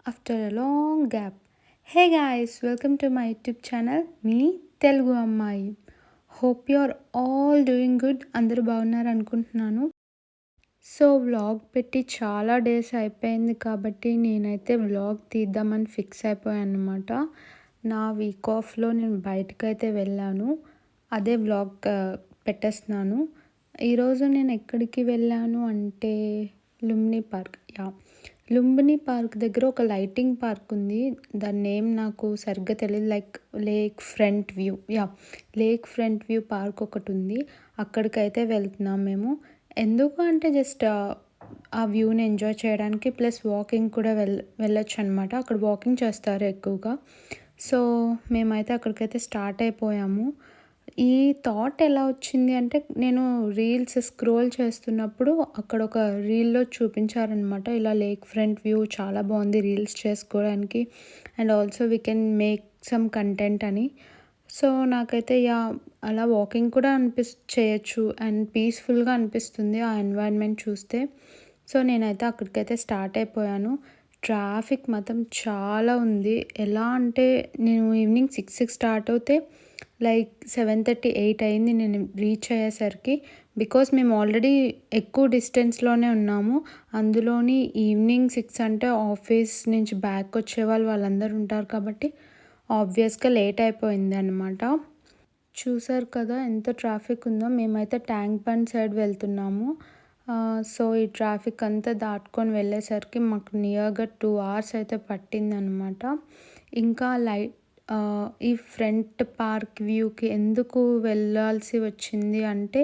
after a long gap. Hey guys, welcome to my YouTube channel. Me Telugu Ammayi. Hope you're all doing good. అందరూ బాగున్నారు అనుకుంటున్నాను. So vlog పెట్టి చాలా days అయిపోయింది కాబట్టి నేనైతే వ్లాగ్ తీద్దామని ఫిక్స్ అయిపోయాను అనమాట. నా వీక్ ఆఫ్లో నేను బయటకైతే వెళ్ళాను. అదే వ్లాగ్ పెట్టేస్తున్నాను. ఈరోజు నేను ఎక్కడికి వెళ్ళాను అంటే లుంబిని పార్క్. లుంబిని పార్క్ దగ్గర ఒక లైటింగ్ పార్క్ ఉంది. దాని నేమ్ నాకు సరిగ్గా తెలియదు. Like lake front view park ఒకటి ఉంది. అక్కడికైతే వెళ్తున్నాం మేము. ఎందుకు అంటే జస్ట్ ఆ వ్యూని ఎంజాయ్ చేయడానికి ప్లస్ వాకింగ్ కూడా వెళ్ళొచ్చు అనమాట. అక్కడ వాకింగ్ చేస్తారు ఎక్కువగా. సో మేమైతే అక్కడికైతే స్టార్ట్ అయిపోయాము. ఈ థాట్ ఎలా వచ్చింది అంటే నేను రీల్స్ స్క్రోల్ చేస్తున్నప్పుడు అక్కడ ఒక రీల్‌లో చూపించారనమాట. ఇలా లేక్ ఫ్రంట్ వ్యూ చాలా బాగుంది రీల్స్ చేసుకోవడానికి and also we can make some content అని. సో నాకైతే అలా వాకింగ్ కూడా చేయొచ్చు అండ్ పీస్‌ఫుల్‌గా అనిపిస్తుంది ఆ ఎన్వైర్న్మెంట్ చూస్తే. సో నేనైతే అక్కడికైతే స్టార్ట్ అయిపోయాను. ట్రాఫిక్ మాత్రం చాలా ఉంది. ఎలా అంటే నేను ఈవినింగ్ 6కి స్టార్ట్ అవుతే లైక్ 7:30, 8 అయింది నేను రీచ్ అయ్యేసరికి. బికాస్ మేము ఆల్రెడీ ఎక్కువ డిస్టెన్స్‌లోనే ఉన్నాము. అందులోని ఈవినింగ్ 6 అంటే ఆఫీస్ నుంచి బ్యాక్ వచ్చేవాళ్ళు వాళ్ళందరూ ఉంటారు కాబట్టి ఆబ్వియస్‌గా లేట్ అయిపోయిందనమాట. చూసారు కదా ఎంత ట్రాఫిక్ ఉందో. మేమైతే ట్యాంక్ బండ్ సైడ్ వెళ్తున్నాము. సో ఈ ట్రాఫిక్ అంతా దాటుకొని వెళ్ళేసరికి మాకు నియర్‌గా 2 అవర్స్ అయితే పట్టిందనమాట. ఇంకా ఈ ఫ్రంట్ పార్క్ వ్యూకి ఎందుకు వెళ్ళాల్సి వచ్చింది అంటే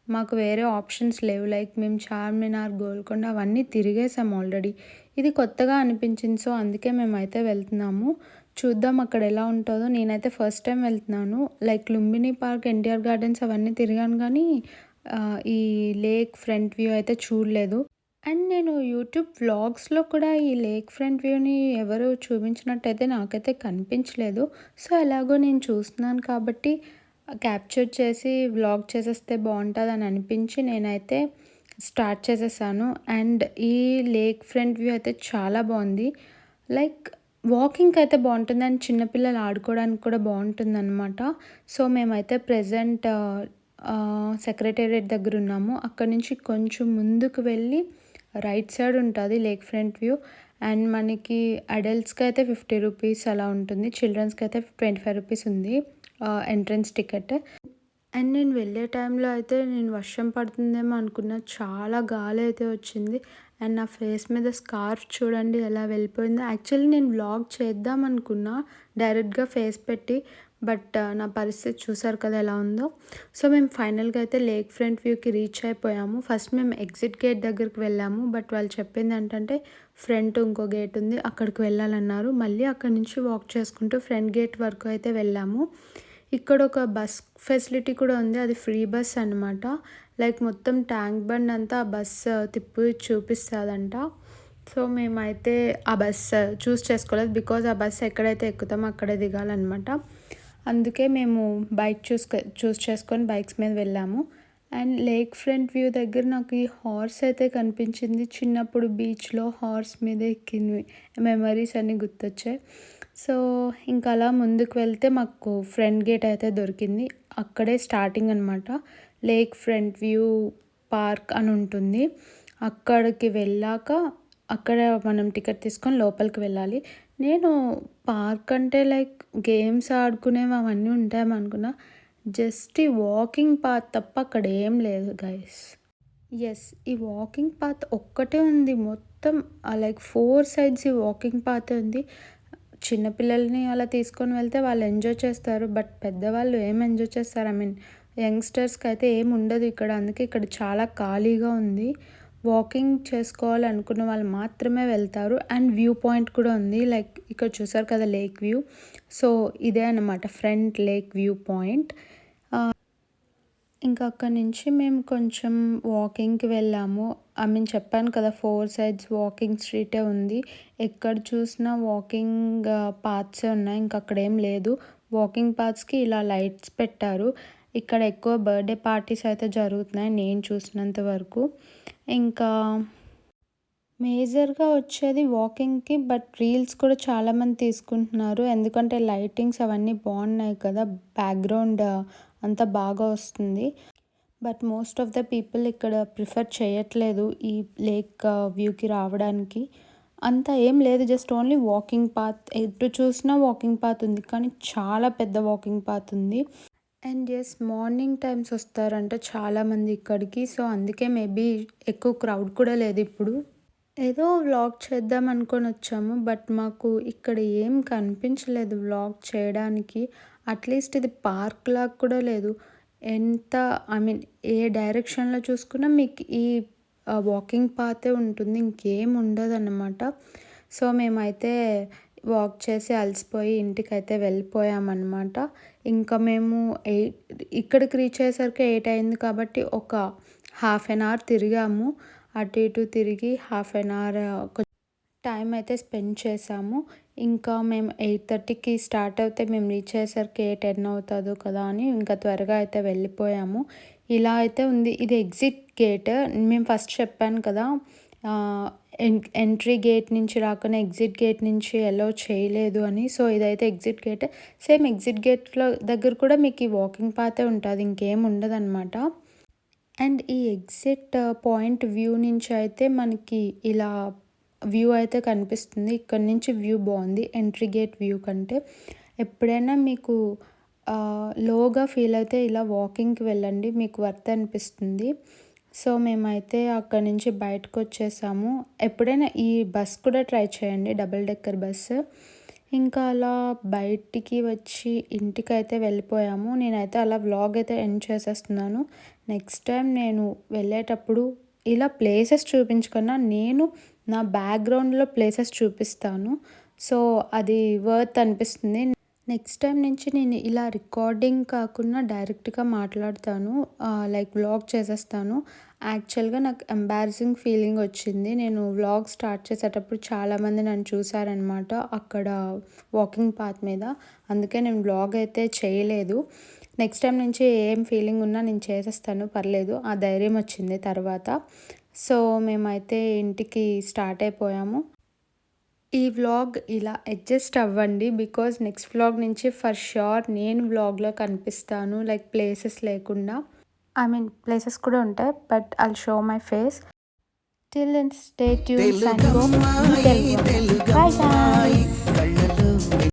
మాకు వేరే ఆప్షన్స్ లేవు. లైక్ మేము చార్మినార్, గోల్కొండ అవన్నీ తిరిగేసాం ఆల్రెడీ. ఇది కొత్తగా అనిపించింది. సో అందుకే మేమైతే వెళ్తున్నాము. చూద్దాం అక్కడ ఎలా ఉంటుందో. నేనైతే ఫస్ట్ టైం వెళ్తున్నాను. Like Lumbini park, NTR gardens అవన్నీ తిరిగాను కానీ ఈ లేక్ ఫ్రంట్ వ్యూ అయితే చూడలేదు. అండ్ నేను యూట్యూబ్ వ్లాగ్స్‌లో కూడా ఈ లేక్ ఫ్రంట్ వ్యూని ఎవరు చూపించినట్టయితే నాకైతే కనిపించలేదు. సో ఎలాగో నేను చూస్తున్నాను కాబట్టి క్యాప్చర్ చేసి వ్లాగ్ చేసేస్తే బాగుంటుందని అనిపించి నేనైతే స్టార్ట్ చేసేసాను. అండ్ ఈ లేక్ ఫ్రంట్ వ్యూ అయితే చాలా బాగుంది. లైక్ వాకింగ్‌కి అయితే బాగుంటుంది అండ్ చిన్నపిల్లలు ఆడుకోవడానికి కూడా బాగుంటుందన్నమాట. సో మేమైతే ప్రెజెంట్ సెక్రటేరియట్ దగ్గర ఉన్నాము. అక్కడ నుంచి కొంచెం ముందుకు వెళ్ళి రైట్ సైడ్ ఉంటుంది లేక్ ఫ్రంట్ వ్యూ. అండ్ మనకి అడల్ట్స్‌కి అయితే 50 రూపీస్ అలా ఉంటుంది. చిల్డ్రన్స్‌కి అయితే 25 రూపీస్ ఉంది ఎంట్రన్స్ టికెట్. అండ్ నేను వెళ్ళే టైంలో అయితే నేను వర్షం పడుతుందేమో అనుకున్నా. చాలా గాలి అయితే వచ్చింది. అండ్ నా ఫేస్ మీద స్కార్ఫ్ చూడండి ఎలా వెళ్ళిపోయిందో. యాక్చువల్లీ నేను వ్లాగ్ చేద్దాం అనుకున్నా డైరెక్ట్‌గా ఫేస్ పెట్టి. బట్ నా పరిస్థితి చూసారు కదా ఎలా ఉందో. సో మేము ఫైనల్‌గా అయితే లేక్ ఫ్రంట్ వ్యూకి రీచ్ అయిపోయాము. ఫస్ట్ మేము ఎగ్జిట్ గేట్ దగ్గరికి వెళ్ళాము. బట్ వాళ్ళు చెప్పింది ఏంటంటే ఫ్రంట్ ఇంకో గేట్ ఉంది అక్కడికి వెళ్ళాలన్నారు. మళ్ళీ అక్కడి నుంచి వాక్ చేసుకుంటూ ఫ్రంట్ గేట్ వరకు అయితే వెళ్ళాము. ఇక్కడ ఒక బస్ ఫెసిలిటీ కూడా ఉంది. అది ఫ్రీ బస్ అనమాట. లైక్ మొత్తం ట్యాంక్ బండ్ అంతా ఆ బస్ తిప్పి చూపిస్తుందంట. సో మేమైతే ఆ బస్ చేసుకోలేదు. బికాజ్ ఆ బస్ ఎక్కడైతే ఎక్కుతామో అక్కడే దిగాలన్నమాట. అందుకే మేము బైక్ చూస్ చేసుకొని బైక్స్ మీద వెళ్ళాము. అండ్ లేక్ ఫ్రంట్ వ్యూ దగ్గర నాకు ఈ హార్స్ అయితే కనిపించింది. చిన్నప్పుడు బీచ్లో హార్స్ మీద ఎక్కినవి మెమరీస్ అన్నీ గుర్తొచ్చాయి. సో ఇంకా అలా ముందుకు వెళ్తే మాకు ఫ్రంట్ గేట్ అయితే దొరికింది. అక్కడే స్టార్టింగ్ అనమాట. లేక్ ఫ్రంట్ వ్యూ పార్క్ అని ఉంటుంది. అక్కడికి వెళ్ళాక అక్కడ మనం టికెట్ తీసుకొని లోపలికి వెళ్ళాలి. నేను పార్క్ అంటే లైక్ గేమ్స్ ఆడుకునేవి అవన్నీ ఉంటాయేమో అనుకున్నా. జస్ట్ ఈ వాకింగ్ పాత్ తప్ప అక్కడ ఏం లేదు గైస్. ఈ వాకింగ్ పాత్ ఒక్కటే ఉంది. మొత్తం లైక్ 4 సైడ్స్ ఈ వాకింగ్ పాతే ఉంది. చిన్నపిల్లల్ని అలా తీసుకొని వెళ్తే వాళ్ళు ఎంజాయ్ చేస్తారు. బట్ పెద్దవాళ్ళు ఏం ఎంజాయ్ చేస్తారు? ఐ మీన్ యంగ్స్టర్స్‌కి అయితే ఏమి ఉండదు ఇక్కడ. అందుకే ఇక్కడ చాలా ఖాళీగా ఉంది. వాకింగ్ చేసుకోవాలనుకున్న వాళ్ళు మాత్రమే వెళ్తారు. అండ్ వ్యూ పాయింట్ కూడా ఉంది. లైక్ ఇక్కడ చూసారు కదా లేక్ వ్యూ. సో ఇదే అన్నమాట ఫ్రంట్ లేక్ వ్యూ పాయింట్. ఇంకా అక్కడి నుంచి మేము కొంచెం వాకింగ్‌కి వెళ్ళాము. ఐ మీన్ చెప్పాను కదా 4 సైడ్స్ వాకింగ్ స్ట్రీటే ఉంది. ఎక్కడ చూసినా వాకింగ్ పాత్సే ఉన్నాయి. ఇంక అక్కడేం లేదు. వాకింగ్ పాత్స్‌కి ఇలా లైట్స్ పెట్టారు. ఇక్కడ ఎక్కువ బర్త్‌డే పార్టీస్ అయితే జరుగుతున్నాయి నేను చూసినంత వరకు. ఇంకా మేజర్‌గా వచ్చేది వాకింగ్‌కి. బట్ రీల్స్ కూడా చాలామంది తీసుకుంటున్నారు. ఎందుకంటే లైటింగ్స్ అవన్నీ బాగున్నాయి కదా! బ్యాక్‌గ్రౌండ్ అంతా బాగా వస్తుంది. But most of the people ఇక్కడ ప్రిఫర్ చేయట్లేదు ఈ లేక్ వ్యూకి రావడానికి. అంత ఏం లేదు. Just only walking path. ఎటు చూసినా వాకింగ్ పాత్ ఉంది. కానీ చాలా పెద్ద వాకింగ్ పాత్ ఉంది. అండ్ యెస్, మార్నింగ్ టైమ్స్ వస్తారంట చాలామంది ఇక్కడికి. సో, అందుకే మేబీ ఎక్కువ క్రౌడ్ కూడా లేదు ఇప్పుడు. ఏదో వ్లాగ్ చేద్దాం అనుకొని వచ్చాము. బట్ మాకు ఇక్కడ ఏం కనిపించలేదు వ్లాగ్ చేయడానికి. అట్లీస్ట్ ఇది పార్క్ లాగా కూడా లేదు. ఎంత ఐ మీన్ ఏ డైరెక్షన్‌లో చూసుకున్నా మీకు ఈ వాకింగ్ పాతే ఉంటుంది. ఇంకేం ఉండదన్నమాట. సో, మేమైతే వాక్ చేసి అలసిపోయి ఇంటికైతే వెళ్ళిపోయామన్నమాట. ఇంకా మేము ఇక్కడికి రీచ్ అయ్యేసరికి 8 అయింది కాబట్టి ఒక హాఫ్ అన్ అవర్ తిరిగాము. అటు ఇటు తిరిగి హాఫ్ అన్ అవర్ టైం అయితే స్పెండ్ చేశాము. ఇంకా మేము 8:30కి స్టార్ట్ అవుతే మేము రీచ్ అయ్యేసరికి 10 అవుతుందో కదా అని ఇంకా త్వరగా అయితే వెళ్ళిపోయాము. ఇలా అయితే ఉంది. ఇది ఎగ్జిట్ గేట్. మేము ఫస్ట్ చెప్పాను కదా! ఎంట్రీ గేట్ నుంచి రాకుండా ఎగ్జిట్ గేట్ నుంచి అలౌ చేయలేదు అని. సో, ఇదైతే ఎగ్జిట్ గేట్. సేమ్ ఎగ్జిట్ గేట్‌లో దగ్గర కూడా మీకు ఈ వాకింగ్ పాతే ఉంటది. ఇంకేం ఉండదనమాట. అండ్ ఈ ఎగ్జిట్ పాయింట్ వ్యూ నుంచి అయితే మనకి ఇలా వ్యూ అయితే కనిపిస్తుంది. ఇక్కడ నుంచి వ్యూ బాగుంది ఎంట్రీ గేట్ వ్యూ కంటే. ఎప్పుడైనా మీకు లోగా ఫీల్ అయితే ఇలా వాకింగ్‌కి వెళ్ళండి. మీకు వర్త్ అనిపిస్తుంది. సో, మేమైతే అక్కడి నుంచి బయటకు వచ్చేసాము. ఎప్పుడైనా ఈ బస్ కూడా ట్రై చేయండి, డబుల్ డెక్కర్ బస్సు. ఇంకా అలా బయటికి వచ్చి ఇంటికైతే వెళ్ళిపోయాము. నేనైతే అలా వ్లాగ్ అయితే ఎండ్ చేసేస్తున్నాను. నెక్స్ట్ టైం నేను వెళ్ళేటప్పుడు ఇలా ప్లేసెస్ చూపించకుండా నేను నా బ్యాక్‌గ్రౌండ్‌లో ప్లేసెస్ చూపిస్తాను. సో, అది వర్త్ అనిపిస్తుంది. నెక్స్ట్ టైం నుంచి నేను ఇలా రికార్డింగ్ కాకుండా డైరెక్ట్‌గా మాట్లాడతాను. లైక్ వ్లాగ్ చేసేస్తాను. యాక్చువల్‌గా నాకు ఎంబారసింగ్ ఫీలింగ్ వచ్చింది. నేను వ్లాగ్ స్టార్ట్ చేసేటప్పుడు చాలామంది నన్ను చూసారనమాట అక్కడ వాకింగ్ పాత్ మీద. అందుకే నేను వ్లాగ్ అయితే చేయలేదు. నెక్స్ట్ టైం నుంచి ఏం ఫీలింగ్ ఉన్నా నేను చేసేస్తాను, పర్లేదు. ఆ ధైర్యం వచ్చింది తర్వాత. సో, మేమైతే ఇంటికి స్టార్ట్ అయిపోయాము. ఈ వ్లాగ్ ఇలా అడ్జస్ట్ అవ్వండి. బికాజ్ నెక్స్ట్ వ్లాగ్ నుంచి ఫర్ ష్యూర్ నేను వ్లాగ్‌లో కనిపిస్తాను. లైక్ ప్లేసెస్ లేకుండా. ఐ మీన్ ప్లేసెస్ కూడా ఉంటాయి. But I'll show my face. Till then stay tuned. Signing off. మీ తెలుగు అమ్మాయి. Bye guys.